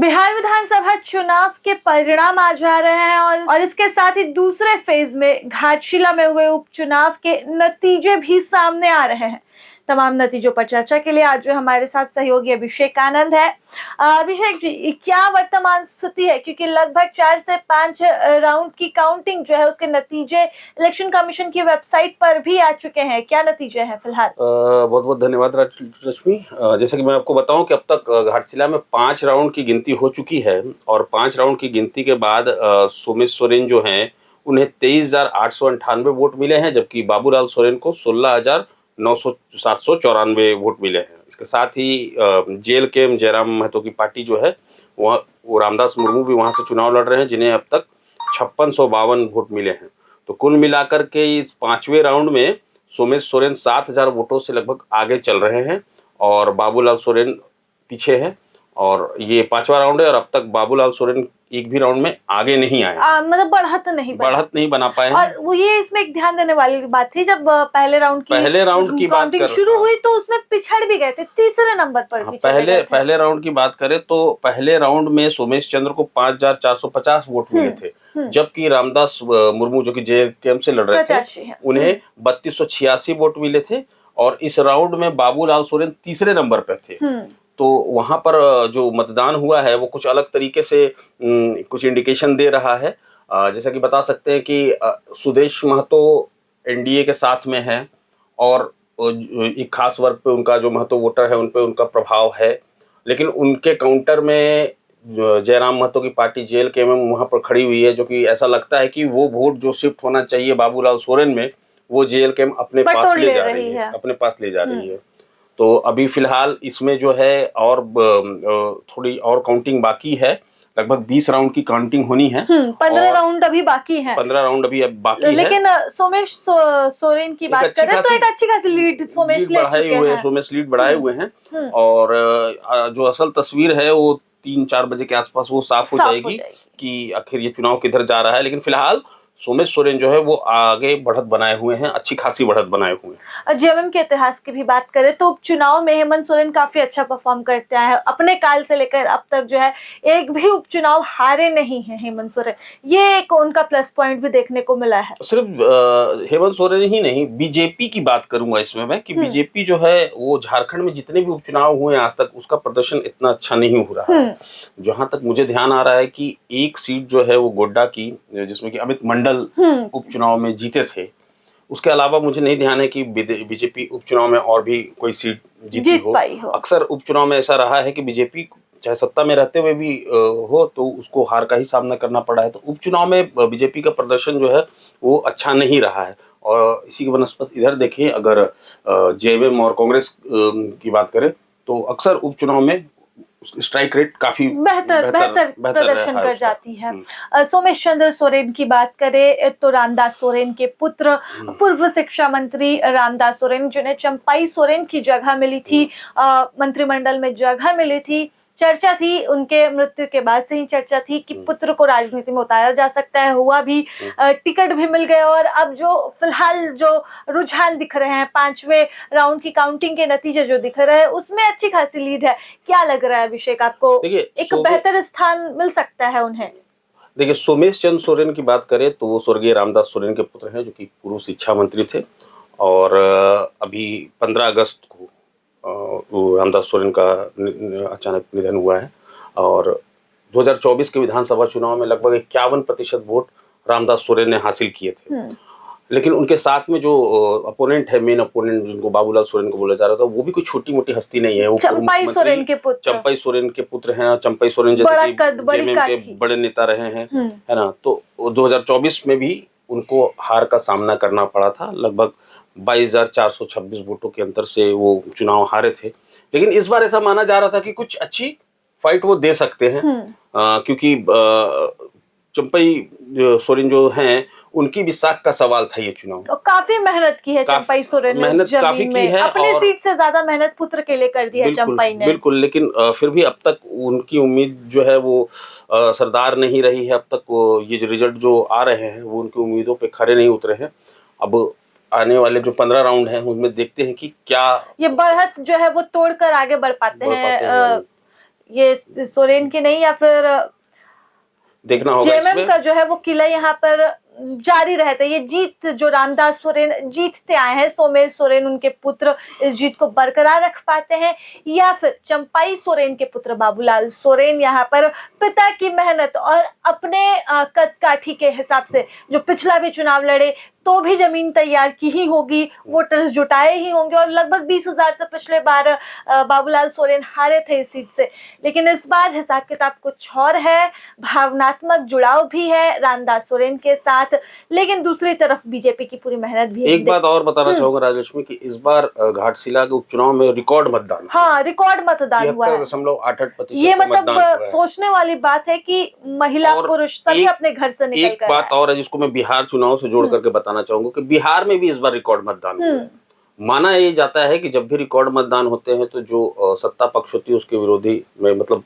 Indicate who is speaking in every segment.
Speaker 1: बिहार विधानसभा चुनाव के परिणाम आ जा रहे हैं और इसके साथ ही दूसरे फेज में घाटशिला में हुए उपचुनाव के नतीजे भी सामने आ रहे हैं। तमाम नतीजों पर चर्चा के लिए आज जो हमारे साथ सहयोगी अभिषेक आनंद है। अभिषेक जी, क्या वर्तमान स्थिति है, क्योंकि लगभग 4 से 5 राउंड की काउंटिंग जो है उसके नतीजे इलेक्शन कमीशन की वेबसाइट पर भी आ चुके हैं। क्या नतीजे हैं फिलहाल?
Speaker 2: बहुत बहुत धन्यवाद रश्मि। जैसे कि मैं आपको बताऊं कि अब तक घाटशिला में 5 राउंड की गिनती हो चुकी है और 5 राउंड की गिनती के बाद सोमेश सोरेन जो हैं उन्हें 23,898 वोट मिले हैं, जबकि बाबूलाल सोरेन को 16,794 वोट मिले हैं। इसके साथ ही JLK जयराम महतो की पार्टी जो है वो रामदास मुर्मू भी वहां से चुनाव लड़ रहे हैं, जिन्हें अब तक 5652 वोट मिले हैं। तो कुल मिलाकर के इस 5वें राउंड में सोमेश सोरेन 7,000 वोटों से लगभग आगे चल रहे हैं और बाबूलाल सोरेन पीछे है। और ये 5वां राउंड है और अब तक बाबूलाल सोरेन एक भी राउंड में आगे नहीं आए,
Speaker 1: मतलब बढ़त नहीं बना पाए हैं। और वो ये इसमें एक ध्यान देने वाली बात थी, जब पहले राउंड की बात शुरू हुई तो उसमें पिछड़ भी गए थे, तीसरे नंबर पर भी
Speaker 2: पहले राउंड की बात करें तो पहले राउंड में सोमेश चंद्र को 5,450 वोट मिले थे, जबकि रामदास मुर्मू जो कि JLK से लड़ रहे थे उन्हें 3,286 वोट मिले थे और इस राउंड में बाबूलाल सोरेन तीसरे नंबर पर थे। तो वहां पर जो मतदान हुआ है वो कुछ अलग तरीके से कुछ इंडिकेशन दे रहा है। जैसा कि बता सकते हैं कि सुदेश महतो NDA के साथ में है और एक खास वर्ग पे उनका जो महतो वोटर है उन पे उनका प्रभाव है, लेकिन उनके काउंटर में जयराम महतो की पार्टी JLK में वहां पर खड़ी हुई है, जो कि ऐसा लगता है कि वो वोट जो शिफ्ट होना चाहिए बाबूलाल सोरेन में वो JLK में अपने पास ले जा रही है। तो अभी फिलहाल इसमें जो है और थोड़ी और काउंटिंग बाकी है, लगभग 20 राउंड की काउंटिंग होनी है।
Speaker 1: 15 राउंड अभी बाकी है।
Speaker 2: 15 राउंड अभी बाकी है।
Speaker 1: लेकिन सोमेश सोरेन की बात करें तो एक अच्छी खासी लीड सोमेश
Speaker 2: लीड बढ़ाए हुए हैं और जो असल तस्वीर है वो 3-4 बजे के आसपास वो साफ हो जाएगी कि आखिर ये चुनाव किधर जा रहा है। लेकिन फिलहाल सोमेश सोरेन जो है वो आगे बढ़त बनाए हुए हैं, अच्छी खासी बढ़त बनाए हुए हैं।
Speaker 1: JMM के इतिहास की भी बात करें तो उपचुनाव में हेमंत सोरेन काफी अच्छा परफॉर्म करते हैं। अपने काल से लेकर अब तक जो है एक भी उपचुनाव हारे नहीं है हेमंत सोरेन, ये एक उनका प्लस पॉइंट भी देखने को मिला है।
Speaker 2: सिर्फ हेमंत सोरेन ही नहीं, BJP की बात करूंगा इसमें मैं कि BJP जो है वो झारखंड में जितने भी उपचुनाव हुए आज तक उसका प्रदर्शन इतना अच्छा नहीं हो रहा है। जहां तक मुझे ध्यान आ रहा है कि एक सीट जो है वो गोड्डा की, जिसमें कि अमित मंडल उपचुनाव में जीते थे, उसके अलावा मुझे नहीं ध्यान है कि BJP उपचुनाव में और भी कोई सीट जीती हो। अक्सर उपचुनाव में ऐसा रहा है कि BJP चाहे सत्ता में रहते हुए भी हो तो उसको हार का ही सामना करना पड़ा है। तो उपचुनाव में BJP का प्रदर्शन जो है वो अच्छा नहीं रहा है। और इसी के बनस्पत इधर देखिए, अगर JMM और कांग्रेस की बात करें तो अक्सर उपचुनाव में स्ट्राइक रेट काफी
Speaker 1: बेहतर प्रदर्शन कर जाती है। सोमेश चंद्र सोरेन की बात करें तो रामदास सोरेन के पुत्र, पूर्व शिक्षा मंत्री रामदास सोरेन, जिन्हें चंपाई सोरेन की जगह मिली थी, मंत्रिमंडल में जगह मिली थी। चर्चा थी उनके मृत्यु के बाद से ही चर्चा थी कि पुत्र को राजनीति में उतारा जा सकता है, हुआ भी, टिकट भी मिल गया। और अब जो फिलहाल जो रुझान दिख रहे हैं, 5वें राउंड की काउंटिंग के नतीजे जो दिख रहे हैं उसमें अच्छी खासी लीड है। क्या लग रहा है अभिषेक आपको, एक बेहतर स्थान मिल सकता है उन्हें?
Speaker 2: देखिए, सोमेश चंद्र सोरेन की बात करें तो वो स्वर्गीय रामदास सोरेन के पुत्र हैं, जो कि पूर्व शिक्षा मंत्री थे और अभी 15 अगस्त को रामदास सोरेन का अचानक निधन हुआ है। और 2024 के विधानसभा चुनाव में लगभग 51% वोट रामदास सोरेन ने हासिल किए थे। लेकिन उनके साथ में जो अपोनेंट है, मेन अपोनेंट जिनको बाबूलाल सोरेन को बोला जा रहा था, वो भी कोई छोटी मोटी हस्ती नहीं है। वो
Speaker 1: चंपाई सोरेन
Speaker 2: के पुत्र हैं। चंपाई सोरेन जैसे JMM के बड़े नेता रहे हैं, है ना। तो 2024 में भी उनको हार का सामना करना पड़ा था। लगभग 22,426 वोटों के अंतर से वो चुनाव हारे थे। लेकिन इस बार ऐसा माना जा रहा था कि कुछ अच्छी फाइट वो दे सकते हैं, क्योंकि चंपाई सोरेन जो हैं उनकी भी साख का सवाल था ये चुनाव।
Speaker 1: तो काफी मेहनत की है चंपाई सोरेन ने,
Speaker 2: मेहनत काफी की है,
Speaker 1: अपने सीट से ज्यादा मेहनत पुत्र के लिए कर दी है चंपाई ने।
Speaker 2: बिल्कुल, लेकिन फिर भी अब तक उनकी उम्मीद जो है वो सरदार नहीं रही है। अब तक ये जो रिजल्ट जो आ रहे हैं वो उनकी उम्मीदों पे खरे नहीं उतरे हैं। अब आने वाले जो 15 राउंड हैं उनमें देखते हैं कि क्या
Speaker 1: ये बढ़त जो है वो तोड़कर आगे बढ़ पाते हैं ये सोरेन की नहीं या फिर
Speaker 2: देखना होगा
Speaker 1: जेएमएम
Speaker 2: इसमें।
Speaker 1: का जो है वो किला यहाँ पर जारी रहता है। ये जीत जो रामदास सोरेन जीतते आए हैं, सोमेश सोरेन उनके पुत्र इस जीत को बरकरार रख पाते हैं, या फिर चंपाई सोरेन के पुत्र बाबूलाल सोरेन यहाँ पर पिता की मेहनत और अपने कद काठी के हिसाब से जो पिछला भी चुनाव लड़े तो भी जमीन तैयार की ही होगी, वोटर्स जुटाए ही होंगे, और लगभग 20,000 से पिछले बार बाबूलाल सोरेन हारे थे इस सीट से। लेकिन इस बार हिसाब किताब कुछ और है, भावनात्मक जुड़ाव भी है रामदास सोरेन के साथ, लेकिन दूसरी तरफ बीजेपी की पूरी मेहनत भी है।
Speaker 2: एक बात और बताना चाहूंगा राजलक्ष्मी कि इस बार घाटशिला के उपचुनाव में रिकॉर्ड मतदान,
Speaker 1: हाँ रिकॉर्ड मतदान हुआ है,
Speaker 2: 73.88%
Speaker 1: ये मतलब सोचने वाली बात है कि महिला पुरुष सभी अपने घर से निकल कर।
Speaker 2: एक बात और है जिसको मैं बिहार चुनाव से जोड़ करके बताना चाहूंगा कि बिहार में भी इस बार रिकॉर्ड मतदान हुआ। माना ये जाता है कि जब भी रिकॉर्ड मतदान होते हैं तो जो सत्ता पक्ष होती है उसके विरोधी में मतलब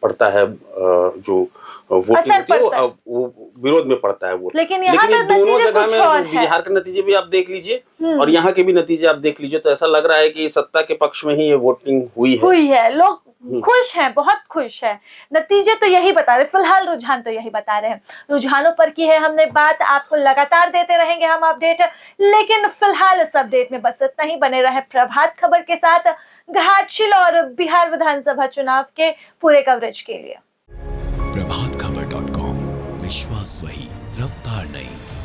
Speaker 2: पड़ता है, जो वोटिंग होती है वो विरोध में पड़ता है वोट।
Speaker 1: लेकिन
Speaker 2: दोनों जगह में बिहार के नतीजे भी आप देख लीजिए और यहाँ के भी नतीजे आप देख लीजिए, तो ऐसा लग रहा है कि सत्ता के पक्ष में ही ये वोटिंग हुई है।
Speaker 1: लोग खुश हैं, बहुत खुश हैं। नतीजे तो यही बता रहे, फिलहाल रुझान तो यही बता रहे हैं। रुझानों पर की है हमने बात, आपको लगातार देते रहेंगे हम अपडेट, लेकिन फिलहाल इस अपडेट में बस इतना ही। बने रहे प्रभात खबर के साथ घाटशिला और बिहार विधानसभा चुनाव के पूरे कवरेज के लिए।
Speaker 3: प्रभातखबर.com, विश्वास वही, रफ्तार नहीं।